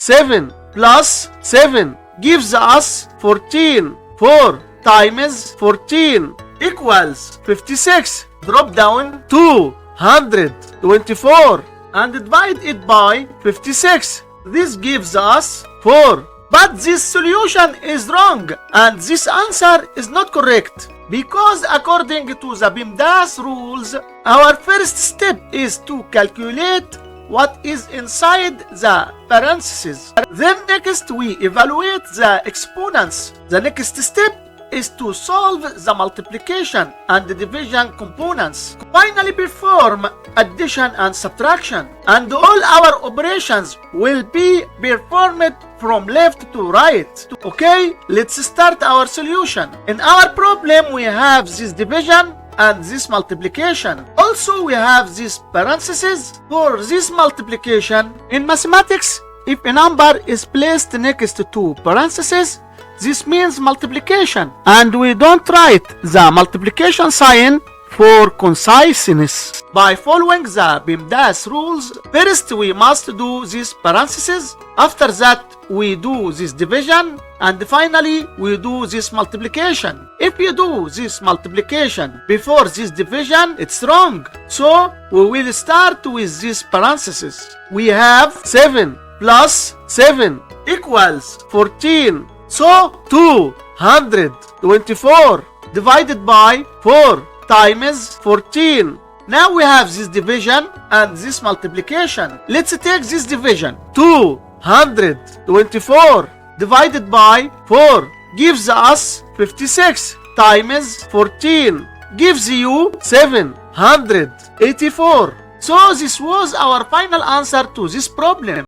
7 plus 7 gives us 14. 4 times 14 equals 56. Drop down 224 and divide it by 56. This gives us 4. But this solution is wrong and this answer is not correct, because according to the PEMDAS rules, our first step is to calculate what is inside the parentheses. Then next we evaluate the exponents. The next step is to solve the multiplication and the division components. Finally perform addition and subtraction, and all our operations will be performed from left to right. Okay, let's start our solution. In our problem we have this division and this multiplication. Also we have these parentheses for this multiplication. In mathematics, if a number is placed next to parentheses, this means multiplication, and we don't write the multiplication sign for conciseness. By following the PEMDAS rules, first we must do these parentheses, after that we do this division, and finally we do this multiplication. If you do this multiplication before this division, it's wrong. So we will start with these parentheses. We have 7 plus 7 equals 14. So 224 divided by 4 times 14. Now we have this division and this multiplication. Let's take this division. 224 divided by 4 gives us 56 times 14 gives you 784. So this was our final answer to this problem.